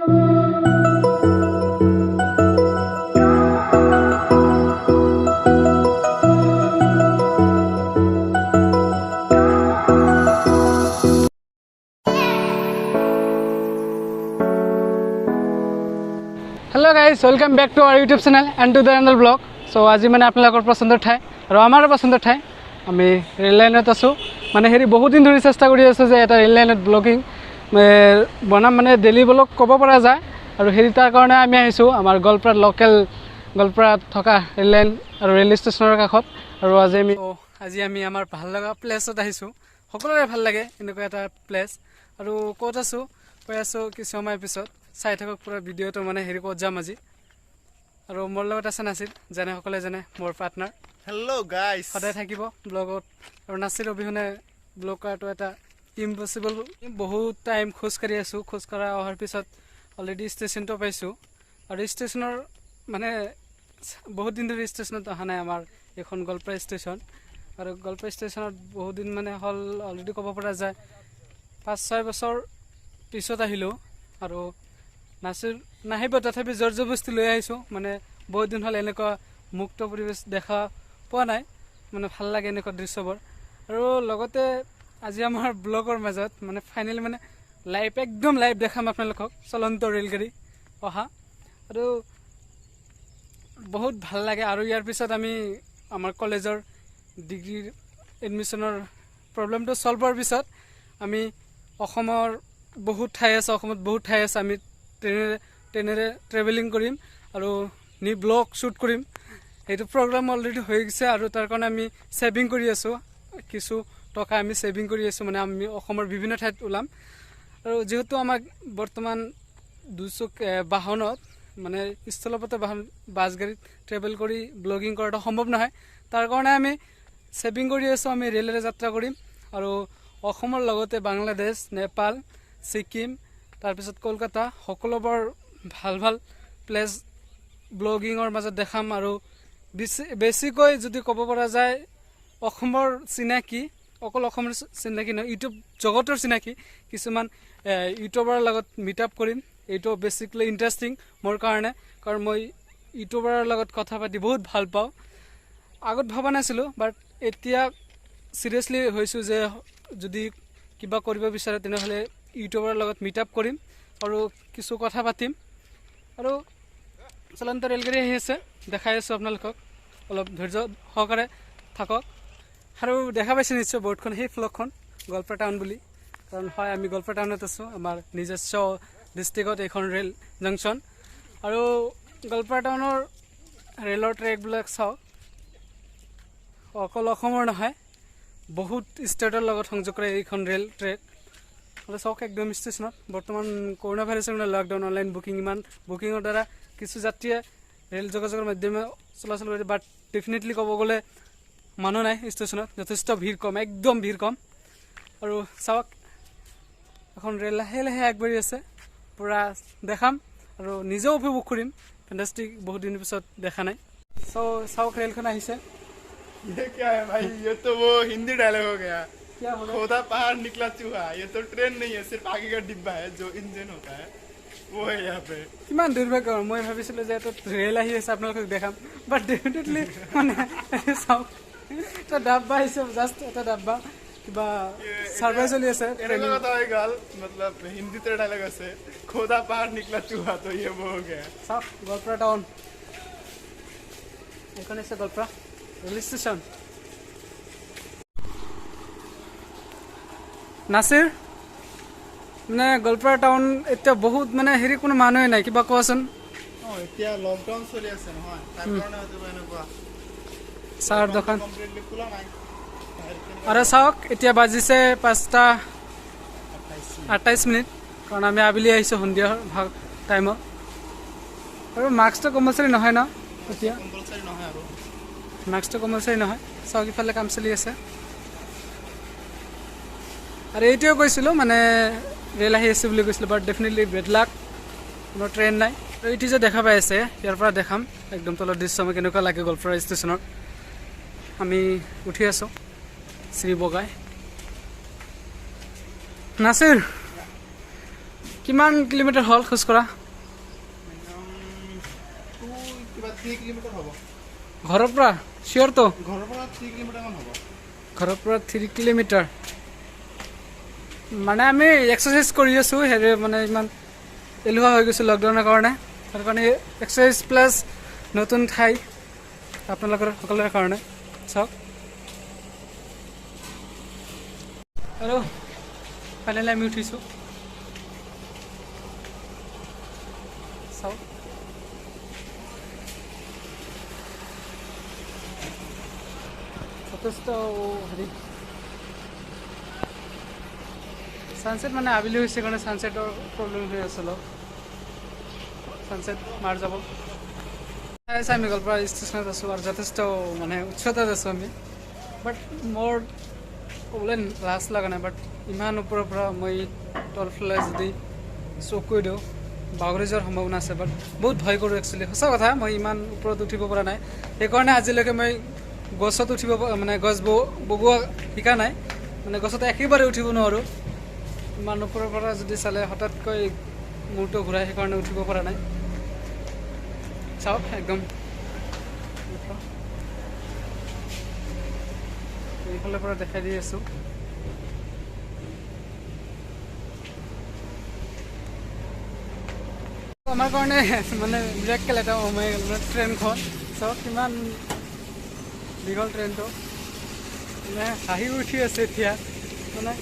Hello guys, welcome back to our YouTube channel and to the another vlog. So আজি মানে আপোনালোকৰ পছন্দৰ ঠাই আৰু আমাৰ পছন্দৰ ঠাই আমি ৰেল লাইনত আছো মানে হেৰি বহুত দিন ধৰি চেষ্টা কৰি আছো যে এটা ৰেল লাইনত ব্লগিং বনাম মানে ডেইলি ব্লগ ক'ব পৰা যায় আৰু হেৰি তাৰ কাৰণে আমি আহিছো আমাৰ গোৱালপাৰা লোকেল গোৱালপাৰাত থকা ৰেল লাইন আৰু ৰেল ষ্টেচনৰ কাষত আৰু আজি আমি আমাৰ ভাল লগা প্লেছত আহিছো সকলোৰে ভাল লাগে এনেকুৱা এটা প্লেচ আৰু ক'ত আছো কৈ আছো কিছু সময় পিছত চাই থাকক পুৰা ভিডিঅ'টো মানে হেৰি ক'ত যাম আজি আৰু মোৰ লগত আছে নাছিৰ জানে সকলে জানে মোৰ পাৰ্টনাৰ হেল্ল' গাইস সদায় থাকিব ব্লগত আৰু নাছিৰ অবিহনে ব্লগ কৰাটো এটা ইম্পচিবল বহুত টাইম খোজ কাঢ়ি আছো খোজ কঢ়া অহাৰ পিছত অলৰেডি ষ্টেচনটো পাইছো আৰু ষ্টেচনৰ মানে বহুত দিন ধৰি ষ্টেচনত অহা নাই আমাৰ এখন গোৱালপাৰা ষ্টেচন আৰু গোৱালপাৰা ষ্টেচনত বহুত দিন মানে হল অলৰেডি ক'ব পৰা যায় 5-6 বছৰ পিছত আহিলো আৰু নাছিৰ নাহিব তথাপি জোৰ জবৰদস্তি লৈ আহিছো মানে বহুত দিন হল এনেকুৱা মুক্ত পৰিবেশ দেখা পোৱা নাই মানে ভাল লাগে এনেকুৱা দৃশ্যবোৰ আৰু লগতে আজি আমাৰ ব্লগৰ মাজত মানে ফাইনালি মানে লাইভ একদম লাইভ দেখাম আপোনালোকক চলন্ত ৰেলগাড়ী অহা আৰু বহুত ভাল লাগে আৰু ইয়াৰ পিছত আমি আমাৰ কলেজৰ ডিগ্ৰীৰ এডমিশনৰ প্ৰবলেমটো সলভ হোৱাৰ পিছত আমি অসমৰ বহুত ঠাই আছে অসমত বহুত ঠাই আছে আমি ট্ৰেনেৰে ট্ৰেভেলিং কৰিম আৰু নি ব্লগ শ্বুট কৰিম এইটো প্ৰগ্ৰাম অলৰেডি হৈ গৈছে আৰু তাৰ কাৰণে আমি সেভিং কৰি আছো কিছু টকা আমি সেভিং কৰি আছো মানে আমি অসমৰ বিভিন্ন ঠাইত ওলাম আৰু যেহেতু আমাক বৰ্তমান দুচক বাহনত মানে স্থলপথ বাহন বাছ গাড়ীত ট্ৰেভেল কৰি ব্লগিং কৰাটো সম্ভৱ নহয় তাৰ কাৰণে আমি সেভিং কৰি আছো আমি ৰেলেৰে যাত্ৰা কৰিম আৰু অসমৰ লগতে বাংলাদেশ নেপাল সিকিম তাৰপিছত কলকাতা সকলোবোৰ ভাল ভাল প্লেস ব্লগিঙৰ মাজত দেখাম আৰু বেছিকৈ যদি ক'ব পৰা যায় অসমৰ চিনাকি অকল অসমৰ চিনাকি নহয় ইউটিউব জগতৰ চিনাকি কিছুমান ইউটিউবাৰৰ লগত মিট আপ কৰিম এইটো বেসিক্যালি ইন্টাৰেষ্টিং মোৰ কাৰণে কাৰণ মই ইউটিউবাৰৰ লগত কথা পাতি বহুত ভাল পাওঁ আগত ভাবা নাছিলো বাট এতিয়া সিৰিয়াসলি হৈছো যে যদি কিবা কৰিব বিচাৰে তেনেহলে ইউটিউবাৰৰ লগত মিট আপ কৰিম আৰু কিছু কথা পাতিম আৰু চলন্ত ৰেলগাড়ী আহি আছে দেখাই আছো আপোনালোকক অলপ ধৈৰ্য সহকাৰে থাকক আৰু দেখা পাইছে নিশ্চয় বৰ্ডখন সেই ফ্লগখন গোৱালপাৰা টাউন বুলি কাৰণ হয় আমি গোৱালপাৰা টাউনত আছো আমাৰ নিজস্ব ডিষ্ট্ৰিক্টত এখন ৰেল জংচন আৰু গোৱালপাৰা টাউনৰ ৰেলৰ ট্ৰেকবিলাক চাওক অকল অসমৰ নহয় বহুত ষ্টেটৰ লগত সংযোগ কৰে এইখন ৰেল ট্ৰেক আৰু চাওক একদম ষ্টেচনত বৰ্তমান কৰোনা ভাইৰাছৰ কাৰণে লকডাউন অনলাইন বুকিং ইমান বুকিঙৰ দ্বাৰা কিছু যাত্ৰীয়ে ৰেল যোগাযোগৰ মাধ্যমে চলাচল কৰে বাট ডেফিনেটলি ক'ব গ'লে মানুহ নাই ষ্টেচনত যথেষ্ট ভিৰ কম একদম ভিৰ কম আৰু চাওক এখন ৰেল লাহে লাহে আগবাঢ়ি আছে পুৰা দেখাম আৰু নিজেও উপভোগ কৰিম ফেণ্টাষ্টিক বহুত দিনৰ পিছত দেখা নাই চাওক ৰেলখন আহিছে ये क्या है भाई ये तो वो हिंदी डायलॉग हो गया क्या हो गया खोदा पहाड़ निकला चूहा ये तो ट्रेन नहीं है सिर्फ आगे का डिब्बा है जो इंजन होता है वो है यहाँ पे কিমান দুৰ্ভাগ্য মই ভাবিছিলো যে এটা ৰেল আহি আছে আপোনালোকক দেখাম বাট ডেফিনেটলি মানে চাওক এটা ডাব্বা আহিছে জাষ্ট এটা ডাব্বা কিবা সাৰ্ভে চলি আছে ट्रेन का तो गाल मतलब हिंदी तेरा डायलॉग है खोदा पहाड़ निकला चूहा तो ये वो हो गया চাওক গোৱালপাৰা টাউন এইখন আছে গোৱালপাৰা ৰেল ষ্টেচন নাছিৰ মানে গোৱালপাৰা টাউন এতিয়া বহুত মানে হেৰি কোনো মানুহে নাই কিবা কোৱাচোন এতিয়া লকডাউন চলি আছে নহয় তাৰ কাৰণে হয়তো এনেকুৱা চাহৰ দোকান কমপ্লিটলি খোলা নাই আৰু চাওক এতিয়া বাজিছে 5:28 কাৰণ আমি আবেলি আহিছো সন্ধিয়া ভাগ টাইমত আৰু মাস্কটো কম্পালসৰি নহয় ন এতিয়া কম্পালসৰি নহয় আৰু মাস্কটো কম্পালসৰি নহয় চাওক ইফালে কাম চলি আছে আৰু এইটোৱে কৈছিলোঁ মানে ৰেল আহি আছে বুলি কৈছিলোঁ বাট ডেফিনেটলি বেড লাক কোনো ট্ৰেইন নাই আৰু এইটো যে দেখা পাই আছে ইয়াৰ পৰা দেখাম একদম তলৰ দৃশ্য আমি কেনেকুৱা লাগে গোৱালপাৰা ষ্টেচনত আমি উঠি আছোঁ শ্ৰী বগাই নাছিৰ কিমান কিলোমিটাৰ হ'ল খোজ কঢ়া? কিবা 3 কিলোমিটাৰ হ'ব। ঘৰৰ পৰা চিয়'ৰটো? ঘৰৰ পৰা 3 কিলোমিটাৰমান হ'ব। ঘৰৰ পৰা 3 কিলোমিটাৰ। মানে আমি এক্সাৰচাইজ কৰি আছোঁ, হেৰি মানে ইমান এলেহুৱা হৈ গৈছোঁ লকডাউনৰ কাৰণে। তাৰ কাৰণে এক্সাৰচাইজ প্লাছ নতুন ঠাই আপোনালোকৰ সকলোৰে কাৰণে। চাওক আৰু ফাইনেলি আমি উঠিছোঁ। চাওক যথেষ্ট হেৰি ছানছেট মানে আবেলি হৈছে কাৰণে ছানছেটৰ প্ৰব্লেম হৈ আছে অলপ। ছানছেট মাৰ যাব চাইছে। আমি গোৱালপাৰা ষ্টেচনত আছোঁ আৰু যথেষ্ট মানে উচ্চতাত আছোঁ আমি। বাট মোৰ ক'বলৈ লাজ লগা নাই, বাট ইমান ওপৰৰ পৰা মই তলফালে যদি চকু দিওঁ বাগৰি যোৱাৰ সম্ভাৱনা আছে। বাট বহুত ভয় কৰোঁ একচুৱেলি, সঁচা কথা। মই ইমান ওপৰত উঠিব পৰা নাই, সেইকাৰণে আজিলৈকে মই গছত উঠিব মানে গছ বগোৱা শিকা নাই। মানে গছত একেবাৰে উঠিব নোৱাৰোঁ। ইমান ওপৰৰ পৰা যদি চালে হঠাৎকৈ মূৰটো ঘূৰাই, সেইকাৰণে উঠিব পৰা নাই। চাওক একদম এইফালৰ পৰা দেখাই দি আছোঁ। আমাৰ কাৰণে মানে মিৰাকেল এটা সোমাই গ'ল মানে ট্ৰেইনখন। চাওক কিমান দীঘল ট্ৰেইনটো, মানে হাঁহি উঠি আছে এতিয়া মানে।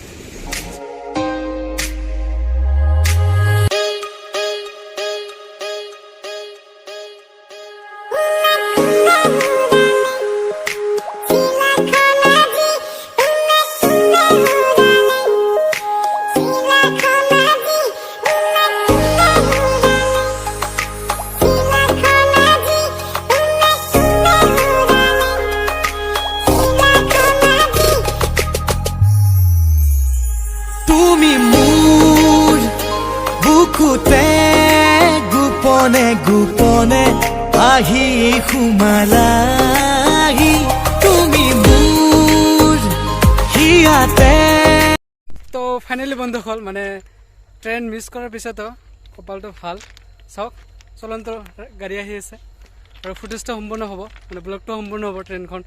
তুমি মোৰ বুকুতে গোপনে গোপনে আহি সোমালাহি, তুমি মোৰ হিয়াতে। তো ফাইনেলি বন্ধ হ'ল, মানে ট্ৰেইন মিছ কৰাৰ পিছতো কপালটো ভাল। চাওক চলন্ত গাড়ী আহি আছে আৰু ফুটেজটো সম্পূৰ্ণ হ'ব, মানে ব্লগটো সম্পূৰ্ণ হ'ব ট্ৰেইনখন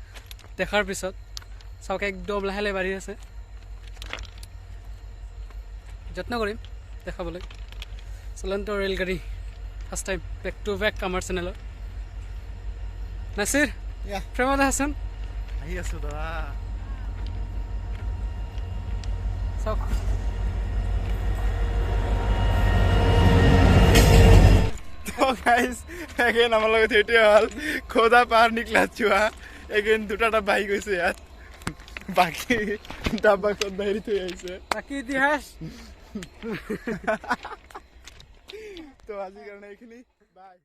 দেখাৰ পিছত। চাওক একদম লাহে লাহে বাঢ়ি আছে। যত্ন কৰিম দেখাবলৈ চলন্ত ৰেলগাড়ী first time back to back আমাৰ চেনেলত। নাছিৰ প্ৰেমত আছোন আহি আছোঁ দাদা। চাওক তো গাইজ এগেইন আমাৰ লগত সেইটোৱে হ'ল, খোদা পাৰ নিকলা চুৱা। এগেইন দুটা ডাব্বা আহি গৈছে ইয়াত, বাকী ডাব্বা ক'ত বাহিৰি থৈ আহিছে। বাকী ইতিহাস। তো আজিৰ কাৰণে এইখিনি, বাই।